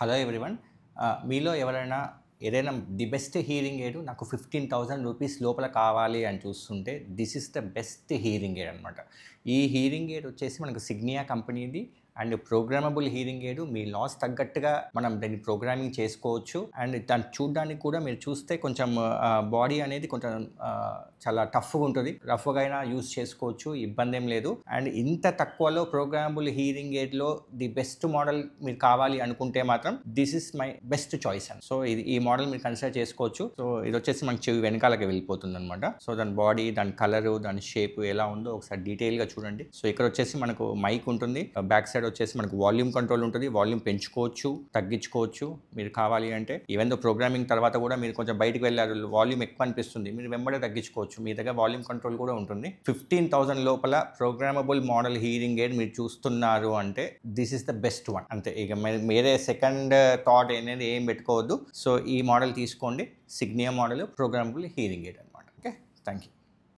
Hello everyone. మీలో ఎవరైనా ఏదైనా ది బెస్ట్ హీరింగ్ ఎయిడ్ నాకు 15,000 రూపీస్ లోపల కావాలి అని చూస్తుంటే this is the best hearing aid అనమాట. ఈ హీరింగ్ ఎయిడ్ వచ్చేసి మనకు సిగ్నియా కంపెనీది అండ్ ప్రోగ్రామబుల్ హీరింగ్ ఎయిడ్. మీ లాస్ తగ్గట్టుగా మనం దాన్ని ప్రోగ్రామింగ్ చేసుకోవచ్చు. అండ్ దాన్ని చూడడానికి కూడా మీరు చూస్తే కొంచెం బాడీ అనేది కొంచెం చాలా టఫ్గా ఉంటుంది. రఫ్గా అయినా యూస్ చేసుకోవచ్చు, ఇబ్బంది ఏం లేదు. అండ్ ఇంత తక్కువలో ప్రోగ్రామబుల్ హీరింగ్ ఎయిడ్లో ది బెస్ట్ మోడల్ మీరు కావాలి అనుకుంటే మాత్రం this is my best choice అని. సో ఈ మోడల్ మీరు కన్సిడర్ చేసుకోవచ్చు. సో ఇది వచ్చేసి మనకి చెవి వెనకాలకి వెళ్ళిపోతుంది అనమాట. సో దాని బాడీ, దాని కలరు, దాని షేప్ ఎలా ఉందో ఒకసారి డీటెయిల్గా చూడండి. సో ఇక్కడ వచ్చేసి మనకు మైక్ ఉంటుంది, బ్యాక్ సైడ్ వచ్చేసి మనకు వాల్యూమ్ కంట్రోల్ ఉంటుంది. వాల్యూమ్ పెంచుకోవచ్చు, తగ్గించుకోవచ్చు మీరు కావాలి అంటే. ఈవెన్ దో ప్రోగ్రామింగ్ తర్వాత కూడా మీరు కొంచెం బయటకు వెళ్ళారు, వాల్యూమ్ ఎక్కువ అనిపిస్తుంది, మీరు వెంబడే తగ్గించుకోవచ్చు. మీ దగ్గర వాల్యూమ్ కంట్రోల్ కూడా ఉంటుంది. 15,000 లోపల ప్రోగ్రామబుల్ మోడల్ హీరింగ్ ఎయిడ్ మీరు చూస్తున్నారు అంటే this is the best one అంతే. ఇక మీరే సెకండ్ థాట్ అనేది ఏం పెట్టుకోవద్దు. సో ఈ మోడల్ తీసుకోండి, సిగ్నియా మోడల్ ప్రోగ్రామబుల్ హీరింగ్ ఎయిడ్ అనమాట. Okay, thank you.